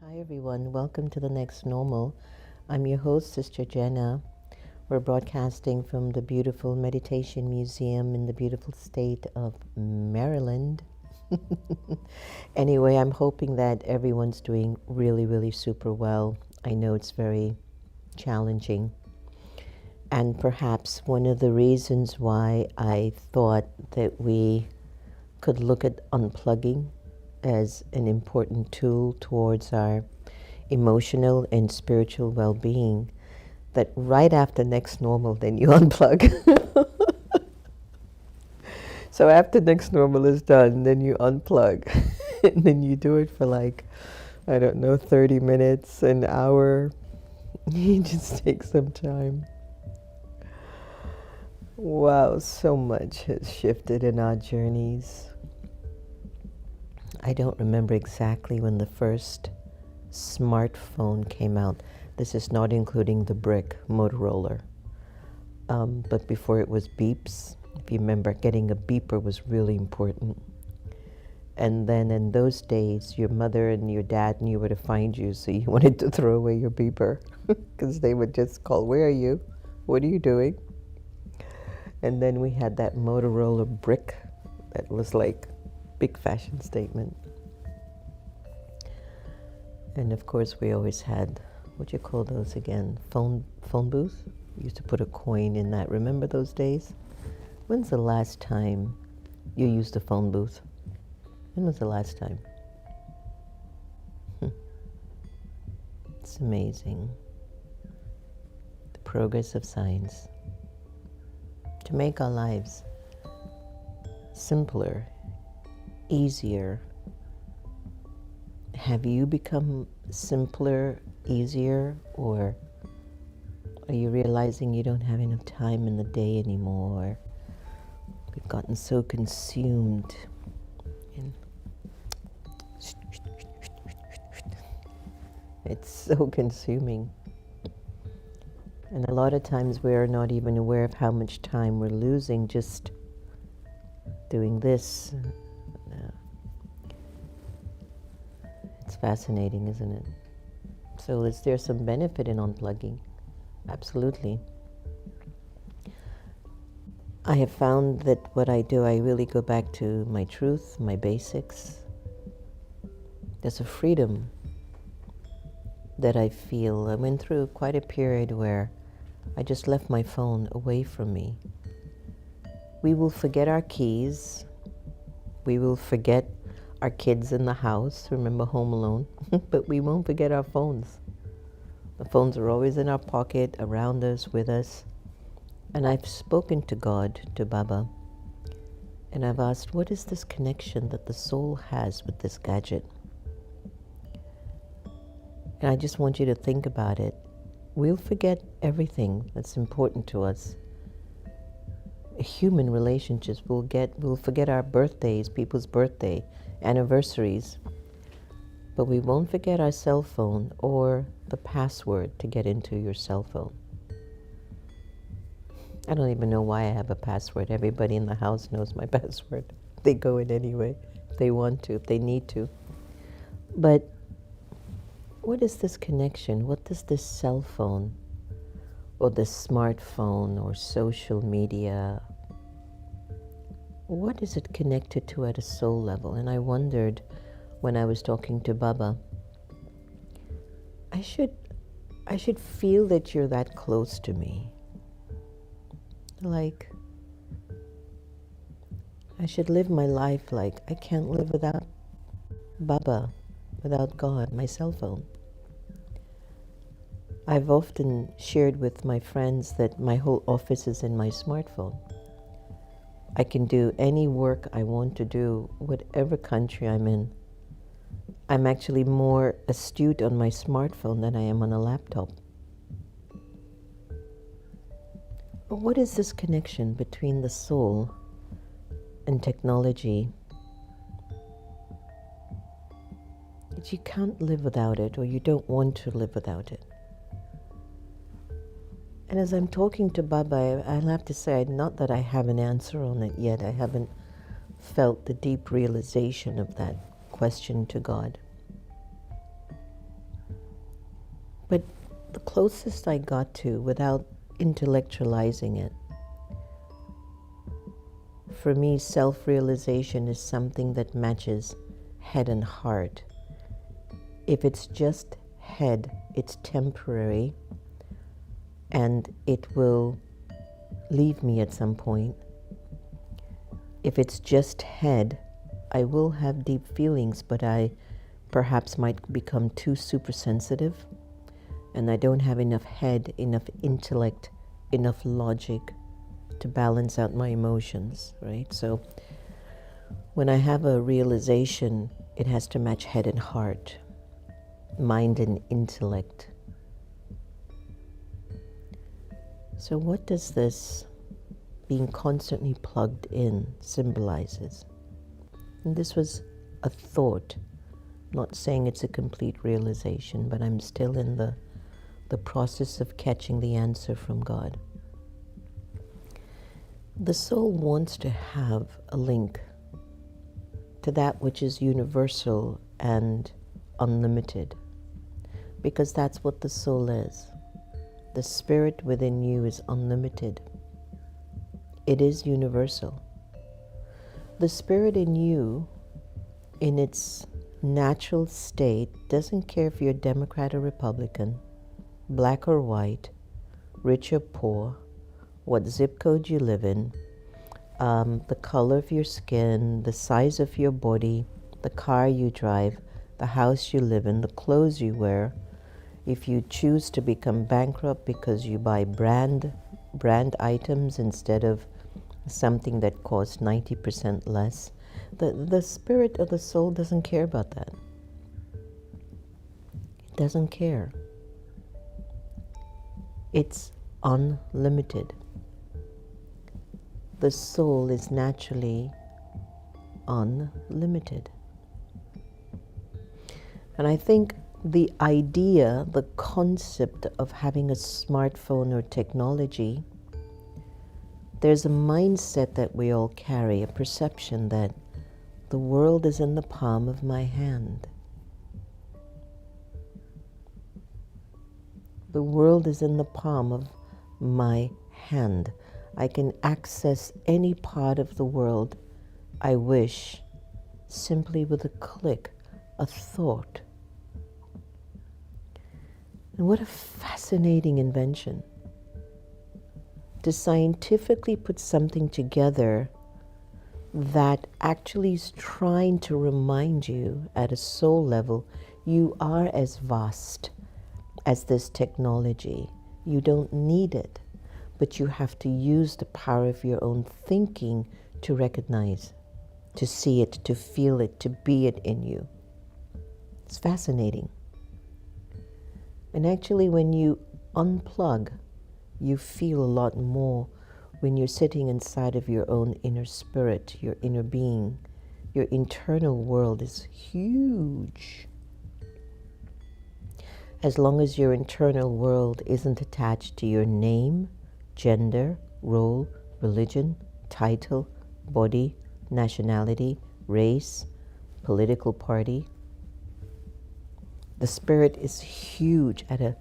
Hi everyone, welcome to The Next Normal. I'm your host, Sister Jenna. We're broadcasting from the beautiful Meditation Museum in the beautiful state of Maryland. Anyway, I'm hoping that everyone's doing really super well. I know it's very challenging. And perhaps one of the reasons why I thought that we could look at unplugging as an important tool towards our emotional and spiritual well-being, that right after Next Normal, then you unplug. So after Next Normal is done, then you unplug. And then you do it for like, I don't know, 30 minutes, an hour. You just take some time. Wow, so much has shifted in our journeys. I don't remember exactly when the first smartphone came out. This is not including the brick Motorola. But before it was beeps, if you remember, getting a beeper was really important. And then in those days, your mother and your dad knew where to find you, so you wanted to throw away your beeper because they would just call, "Where are you? What are you doing?" And then we had that Motorola brick that was like big fashion statement. And of course, we always had, what do you call those again? Phone booth? We used to put a coin in that. Remember those days? When's the last time you used a phone booth? When was the last time? It's amazing. The progress of science to make our lives simpler, easier. Have you become simpler, easier, or are you realizing you don't have enough time in the day anymore? We've gotten so consumed in it's so consuming. And a lot of times we are not even aware of how much time we're losing just doing this. It's fascinating, isn't it? So is there some benefit in unplugging? Absolutely. I have found that what I do, I really go back to my truth, my basics. There's a freedom that I feel. I went through quite a period where I just left my phone away from me. We will forget our keys. We will forget our kids in the house. Remember Home Alone? But we won't forget our phones. The phones are always in our pocket, around us, with us. And I've spoken to God, to Baba, and I've asked, what is this connection that the soul has with this gadget? And I just want you to think about it. We'll forget everything that's important to us. Human relationships, we'll forget our birthdays, people's birthday, anniversaries. But we won't forget our cell phone or the password to get into your cell phone. I don't even know why I have a password. Everybody in the house knows my password. They go in anyway, if they want to, if they need to. But what is this connection? What does this cell phone or this smartphone or social media, what is it connected to at a soul level? And I wondered when I was talking to Baba, I should feel that you're that close to me. Like, I should live my life like I can't live without Baba, without God, my cell phone. I've often shared with my friends that my whole office is in my smartphone. I can do any work I want to do, whatever country I'm in. I'm actually more astute on my smartphone than I am on a laptop. But what is this connection between the soul and technology? That you can't live without it, or you don't want to live without it. And as I'm talking to Baba, I'll have to say, not that I have an answer on it yet. I haven't felt the deep realization of that question to God. But the closest I got to, without intellectualizing it, for me, self-realization is something that matches head and heart. If it's just head, it's temporary, and it will leave me at some point. If it's just head, I will have deep feelings, but I perhaps might become too super sensitive, and I don't have enough head, enough intellect, enough logic to balance out my emotions, right? So when I have a realization, it has to match head and heart, mind and intellect. So what does this being constantly plugged in symbolizes? And this was a thought, not saying it's a complete realization, but I'm still in the process of catching the answer from God. The soul wants to have a link to that which is universal and unlimited, because that's what the soul is. The spirit within you is unlimited. It is universal. The spirit in you, in its natural state, doesn't care if you're Democrat or Republican, black or white, rich or poor, what zip code you live in, the color of your skin, the size of your body, the car you drive, the house you live in, the clothes you wear. If you choose to become bankrupt because you buy brand items instead of something that costs 90% less, the spirit of the soul doesn't care about that. It doesn't care. It's unlimited. The soul is naturally unlimited. And I think the idea, the concept of having a smartphone or technology, there's a mindset that we all carry, a perception that the world is in the palm of my hand. The world is in the palm of my hand. I can access any part of the world I wish simply with a click, a thought. And what a fascinating invention to scientifically put something together that actually is trying to remind you at a soul level, you are as vast as this technology. You don't need it, but you have to use the power of your own thinking to recognize, to see it, to feel it, to be it in you. It's fascinating. And actually, when you unplug, you feel a lot more when you're sitting inside of your own inner spirit, your inner being. Your internal world is huge. As long as your internal world isn't attached to your name, gender, role, religion, title, body, nationality, race, political party, the spirit is huge at a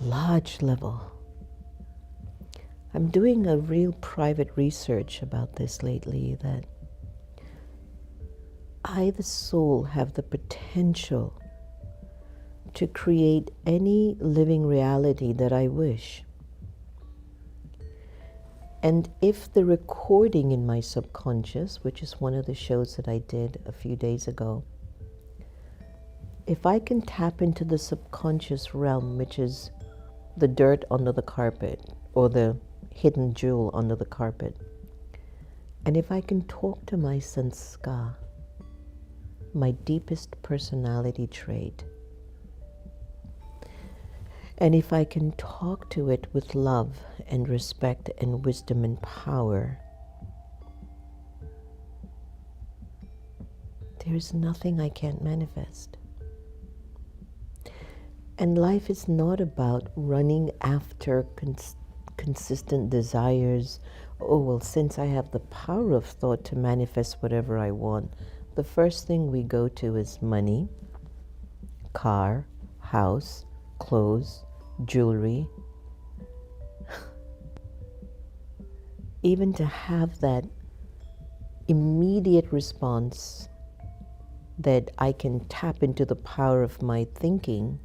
large level. I'm doing a real private research about this lately, that I, the soul, have the potential to create any living reality that I wish. And if the recording in my subconscious, which is one of the shows that I did a few days ago, if I can tap into the subconscious realm, which is the dirt under the carpet or the hidden jewel under the carpet, and if I can talk to my sanskar, my deepest personality trait, and if I can talk to it with love and respect and wisdom and power, there is nothing I can't manifest. And life is not about running after consistent desires. Oh, well, since I have the power of thought to manifest whatever I want, the first thing we go to is money, car, house, clothes, jewelry. Even to have that immediate response that I can tap into the power of my thinking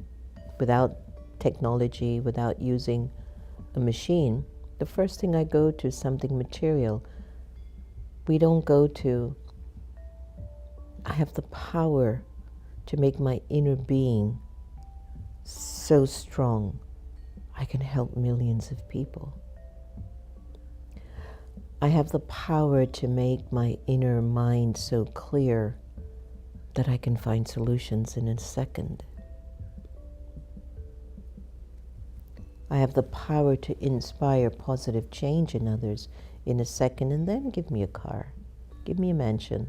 without technology, without using a machine, the first thing I go to is something material. We don't go to, I have the power to make my inner being so strong I can help millions of people. I have the power to make my inner mind so clear that I can find solutions in a second. I have the power to inspire positive change in others in a second, and then give me a car, give me a mansion,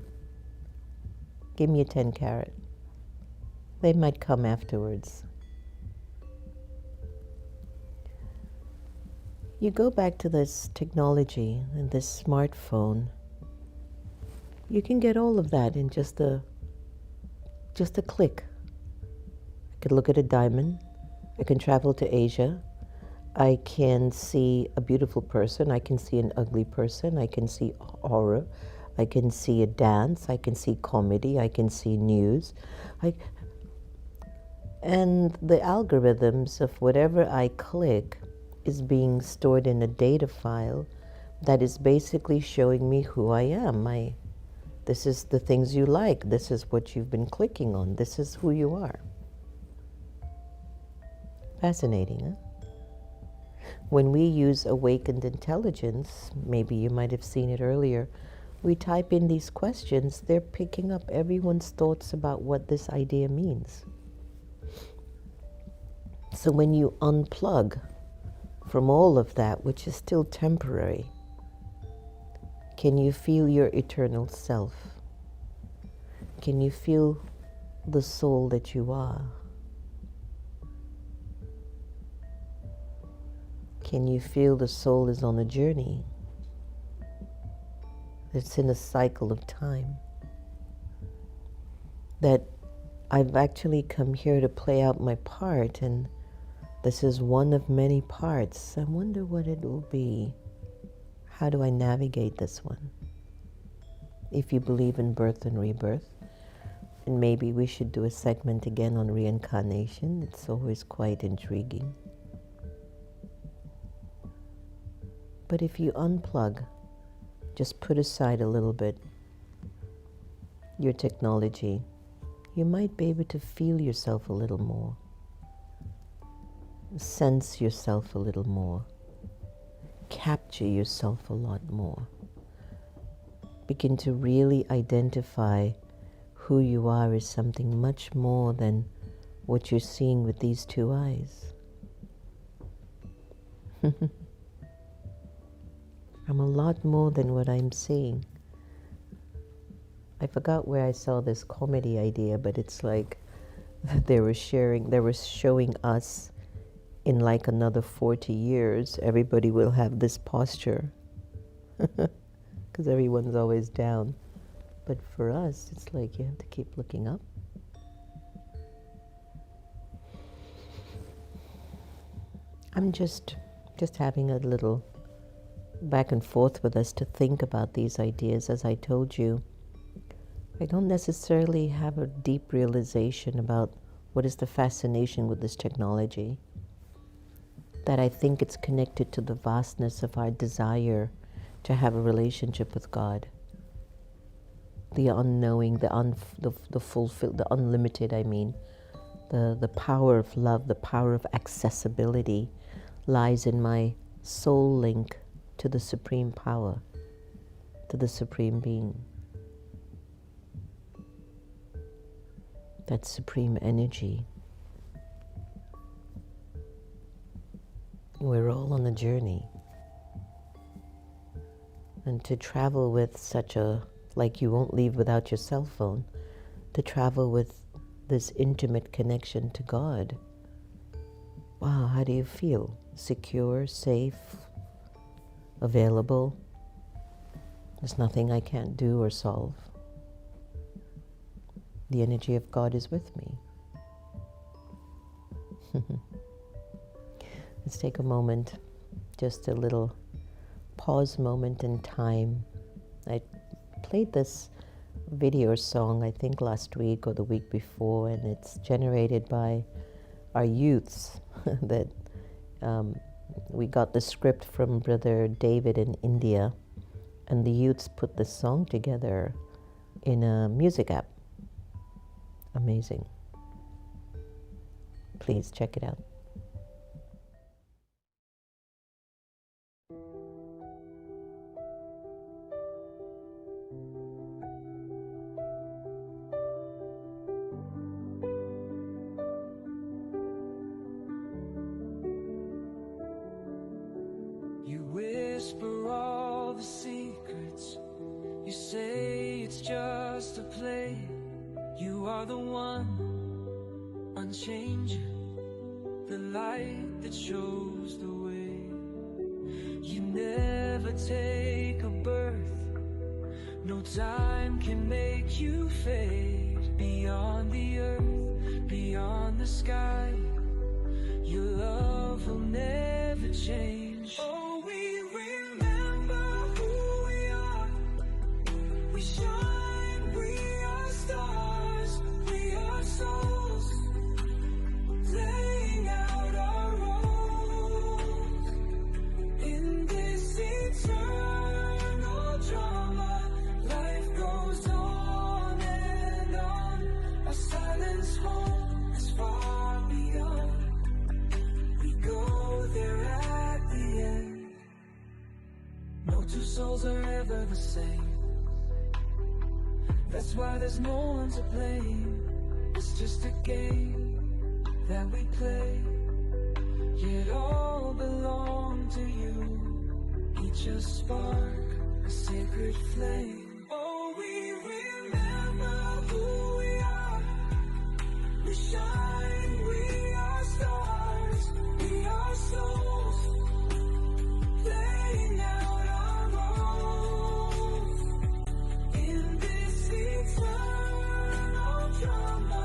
give me a 10 carat. They might come afterwards. You go back to this technology and this smartphone, you can get all of that in just a click. I could look at a diamond, I can travel to Asia, I can see a beautiful person, I can see an ugly person, I can see horror, I can see a dance, I can see comedy, I can see news. And the algorithms of whatever I click is being stored in a data file that is basically showing me who I am. This is the things you like, this is what you've been clicking on, this is who you are. Fascinating, huh? When we use awakened intelligence, maybe you might have seen it earlier, we type in these questions, they're picking up everyone's thoughts about what this idea means. So when you unplug from all of that, which is still temporary, can you feel your eternal self? Can you feel the soul that you are? Can you feel the soul is on a journey? It's in a cycle of time. That I've actually come here to play out my part, and this is one of many parts. I wonder what it will be. How do I navigate this one? If you believe in birth and rebirth, and maybe we should do a segment again on reincarnation. It's always quite intriguing. But if you unplug, just put aside a little bit your technology, you might be able to feel yourself a little more, sense yourself a little more, capture yourself a lot more. Begin to really identify who you are as something much more than what you're seeing with these two eyes. I'm a lot more than what I'm seeing. I forgot where I saw this comedy idea, but it's like they were showing us in like another 40 years, everybody will have this posture. Because everyone's always down. But for us, it's like you have to keep looking up. I'm just having a little back and forth with us to think about these ideas. As I told you, I don't necessarily have a deep realization about what is the fascination with this technology. That I think it's connected to the vastness of our desire to have a relationship with God. The unknowing, the fulfilled, the unlimited, the power of love, the power of accessibility lies in my soul link to the supreme power, to the supreme being. That supreme energy. We're all on a journey. And to travel with such like you won't leave without your cell phone, to travel with this intimate connection to God. Wow, how do you feel? Secure, safe, available? There's nothing I can't do or solve. The energy of God is with me. Let's take a moment, just a little pause moment in time. I played this video or song, I think last week or the week before, and it's generated by our youths that we got the script from Brother David in India, and the youths put this song together in a music app. Amazing. Please check it out. You whisper all the secrets. You say it's just a play. You are the one, unchanging, the light that shows the way. You never take a birth. No time can make you fade. Beyond the earth, beyond the sky, your love will never change. Oh, we remember who we are. We shine, we are stars, we are souls, playing out our roles in this eternal drama. Life goes on and on. Our silence home is far beyond. We go there at the end. No two souls are ever the same. That's why there's no one to blame. It's just a game that we play. Yet all belong to you. Each a spark, a sacred flame. Oh, we remember who we are. We shine, we are stars, we are souls, playing out our roles in this eternal drama.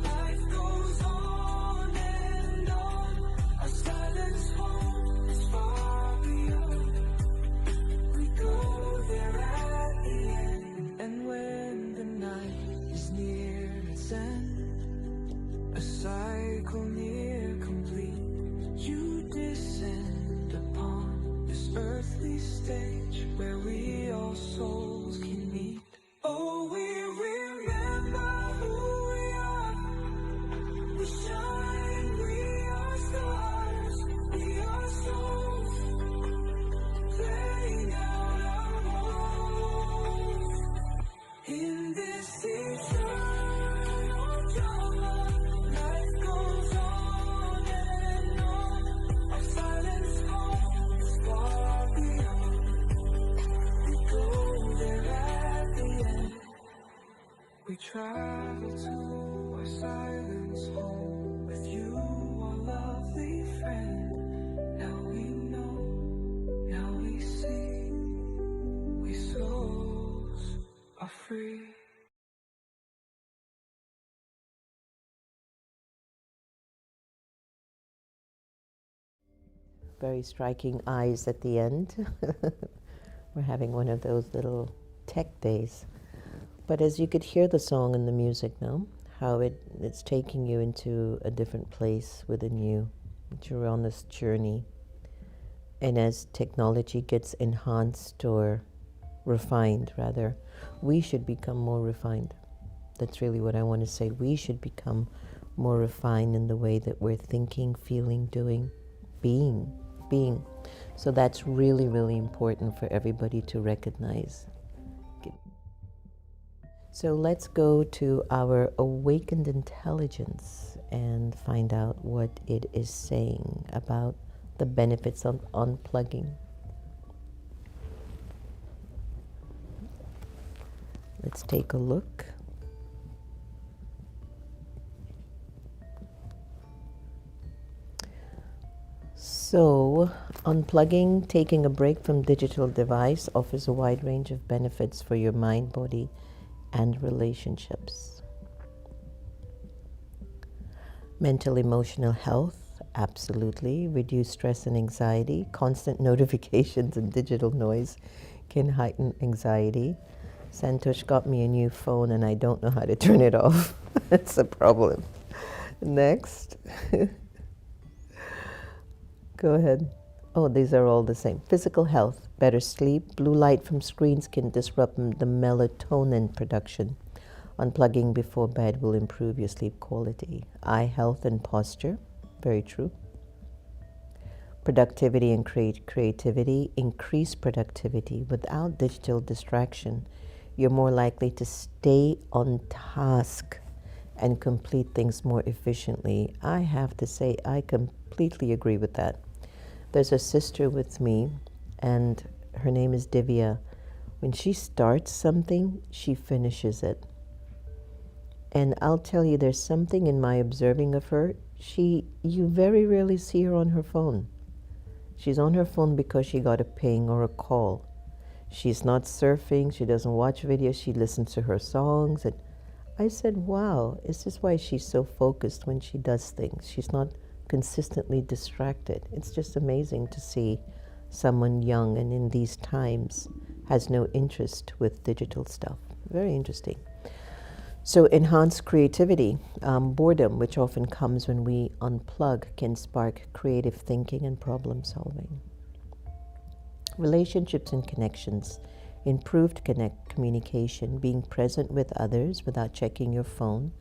Life goes on and on. Our silence home is far beyond. We go there at the end. And when the night is near its end, a cycle near complete, you descend upon this earthly stage where we all souls can meet. Oh, we remember who we are. We shine, we are stars, we are souls, playing out our roles in this eternal drama. Life goes on and on. Our silence home is far beyond. We go there at the end. We travel to our silence home with you, our lovely friend. Now we know, now we see, we souls are free. Very striking eyes at the end. We're having one of those little tech days. But as you could hear the song and the music now, how it's taking you into a different place within you. You're on this journey. And as technology gets enhanced or refined, rather, we should become more refined. That's really what I want to say. We should become more refined in the way that we're thinking, feeling, doing, being. So that's really, really important for everybody to recognize. So let's go to our awakened intelligence and find out what it is saying about the benefits of unplugging. Let's take a look. So, unplugging, taking a break from digital device, offers a wide range of benefits for your mind, body, and relationships. Mental, emotional health, Absolutely. Reduce stress and anxiety. Constant notifications and digital noise can heighten anxiety. Santosh got me a new phone and I don't know how to turn it off. That's a problem. Next. Go ahead. Oh, these are all the same. Physical health, better sleep. Blue light from screens can disrupt the melatonin production. Unplugging before bed will improve your sleep quality. Eye health and posture, very true. Productivity and creativity. Increase productivity. Without digital distraction, you're more likely to stay on task and complete things more efficiently. I have to say, I completely agree with that. There's a sister with me, and her name is Divya. When she starts something, she finishes it. And I'll tell you, there's something in my observing of her. You very rarely see her on her phone. She's on her phone because she got a ping or a call. She's not surfing, she doesn't watch videos, she listens to her songs. And I said, wow, is this why she's so focused when she does things? She's not consistently distracted. It's just amazing to see someone young and in these times has no interest with digital stuff. Very interesting. So enhanced creativity. Boredom, which often comes when we unplug, can spark creative thinking and problem solving. Relationships and connections. Improved communication. Being present with others without checking your phone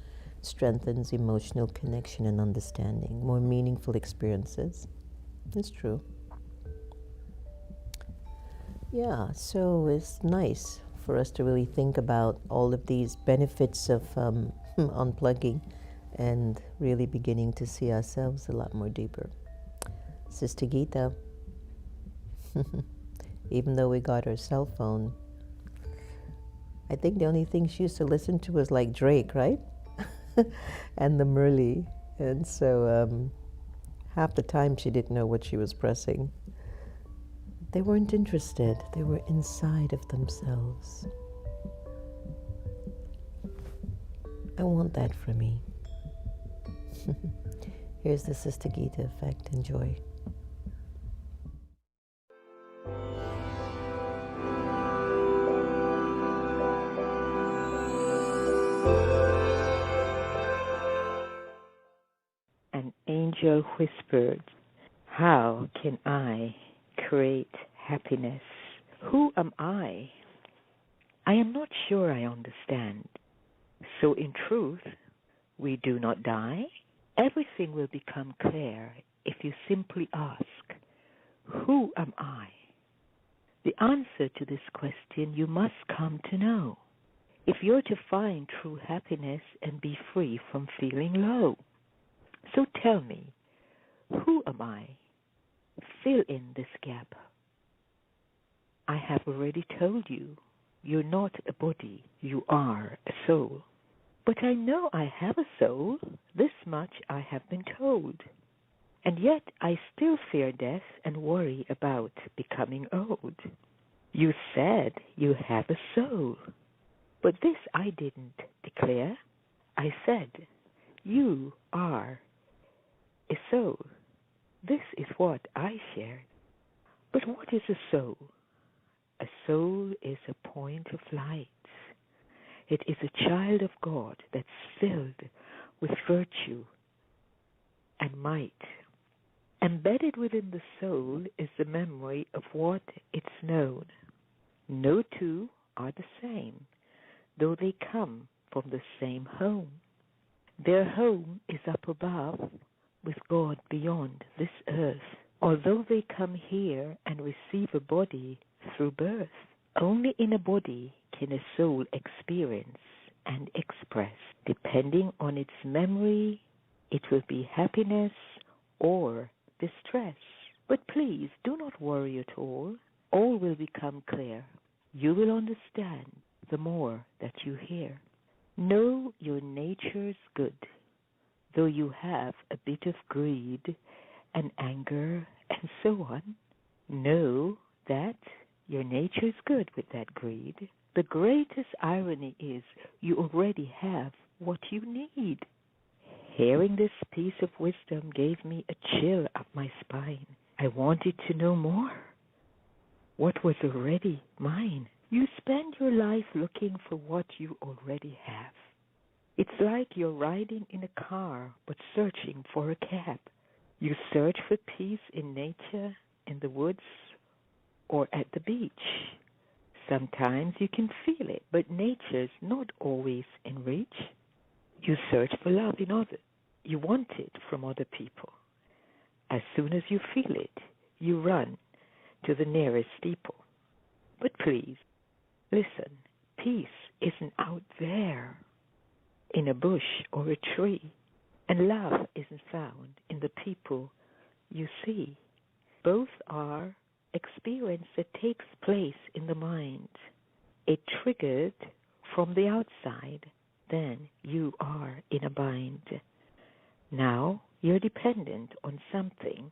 strengthens emotional connection and understanding. More meaningful experiences. It's true. Yeah, so it's nice for us to really think about all of these benefits of unplugging and really beginning to see ourselves a lot more deeper. Sister Gita, even though we got her cell phone, I think the only thing she used to listen to was like Drake, right? And the Murli. And so half the time she didn't know what she was pressing. They weren't interested. They were inside of themselves. I want that for me. Here's the Sister Gita effect. Enjoy. An angel whispered, "How can I create happiness? Who am I? I am not sure I understand. So in truth, we do not die? Everything will become clear if you simply ask, who am I? The answer to this question you must come to know if you're to find true happiness and be free from feeling low. So tell me, who am I? Fill in this gap. I have already told you, you're not a body, you are a soul. But I know I have a soul, this much I have been told. And yet I still fear death and worry about becoming old. You said you have a soul, but this I didn't declare. I said, you are a soul. This is what I shared. But what is a soul? A soul is a point of light. It is a child of God that's filled with virtue and might. Embedded within the soul is the memory of what it's known. No two are the same, though they come from the same home. Their home is up above, with God beyond this earth. Although they come here and receive a body through birth, only in a body can a soul experience and express. Depending on its memory, it will be happiness or distress. But please do not worry at all. All will become clear. You will understand the more that you hear. Know your nature's good, though you have a bit of greed and anger and so on. Know that your nature is good with that greed. The greatest irony is you already have what you need. Hearing this piece of wisdom gave me a chill up my spine. I wanted to know more. What was already mine? You spend your life looking for what you already have. It's like you're riding in a car but searching for a cab. You search for peace in nature, in the woods, or at the beach. Sometimes you can feel it, but nature's not always in reach. You search for love in others. You want it from other people. As soon as you feel it, you run to the nearest steeple. But please, listen, peace isn't out there in a bush or a tree, and love isn't found in the people you see. Both are experience that takes place in the mind. It triggered from the outside, then you are in a bind. Now you're dependent on something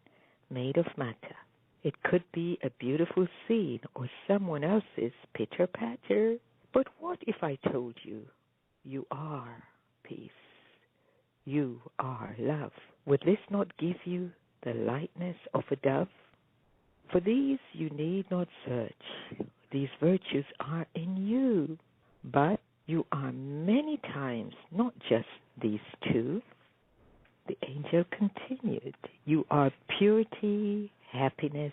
made of matter. It could be a beautiful scene or someone else's pitter-patter. But what if I told you, you are peace? You are love. Would this not give you the lightness of a dove? For these you need not search. These virtues are in you. But you are many times not just these two. The angel continued, you are purity, happiness,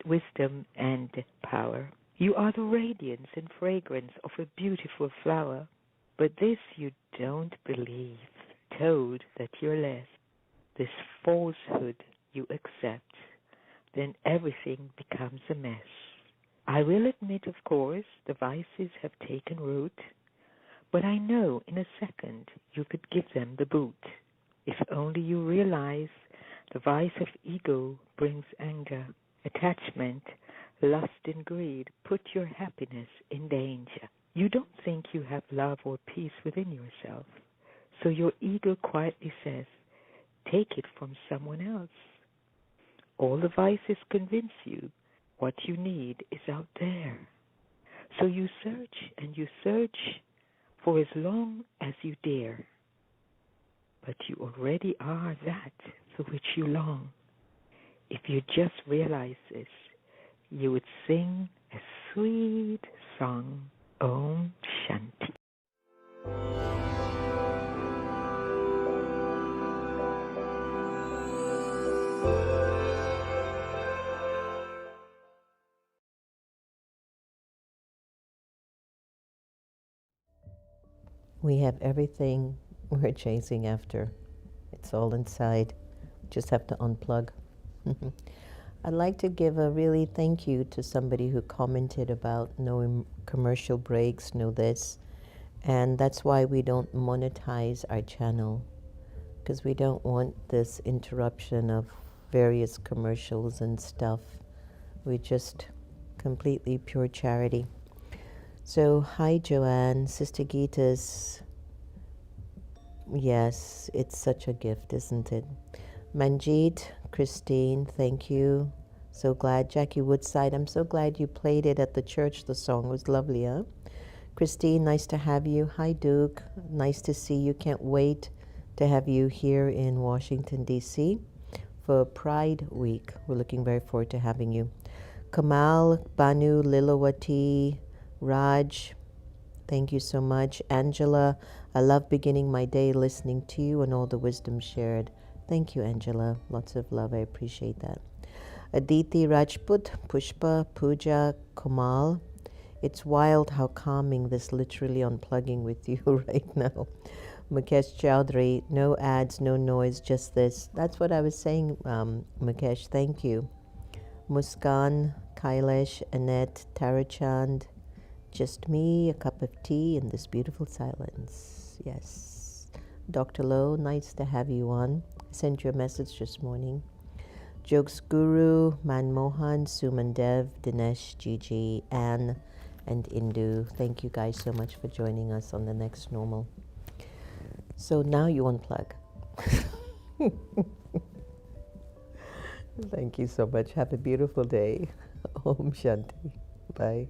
wisdom, and power. You are the radiance and fragrance of a beautiful flower. But this you don't believe, told that you're less. This falsehood you accept, then everything becomes a mess. I will admit, of course, the vices have taken root, but I know in a second you could give them the boot. If only you realize the vice of ego brings anger, attachment, lust, and greed put your happiness in danger. You don't think you have love or peace within yourself, so your ego quietly says, take it from someone else. All the vices convince you what you need is out there. So you search and you search for as long as you dare. But you already are that for which you long. If you just realize this, you would sing a sweet song, Om Shanti. We have everything we're chasing after. It's all inside. Just have to unplug. I'd like to give a really thank you to somebody who commented about no commercial breaks, no this. And that's why we don't monetize our channel, because we don't want this interruption of various commercials and stuff. We just completely pure charity. So, hi Joanne, Sister Gita's. Yes, it's such a gift, isn't it? Manjeet, Christine, thank you. So glad. Jackie Woodside, I'm so glad you played it at the church. The song was lovely, huh? Christine, nice to have you. Hi Duke, nice to see you. Can't wait to have you here in Washington, D.C. for Pride Week. We're looking very forward to having you. Kamal, Banu, Lilawati, Raj, thank you so much. Angela, I love beginning my day listening to you and all the wisdom shared. Thank you, Angela. Lots of love. I appreciate that. Aditi, Rajput, Pushpa, Pooja, Kamal. It's wild how calming this literally unplugging with you right now. Mukesh Chowdhury, no ads, no noise, just this. That's what I was saying, Mukesh. Thank you. Muskan, Kailash, Annette, Tarachand. Just me, a cup of tea, and this beautiful silence. Yes. Dr. Lowe, nice to have you on. I sent you a message this morning. Jokes Guru, Manmohan, Suman Dev, Dinesh, Gigi, Anne, and Indu. Thank you guys so much for joining us on the next normal. So now you unplug. Thank you so much. Have a beautiful day. Om Shanti. Bye.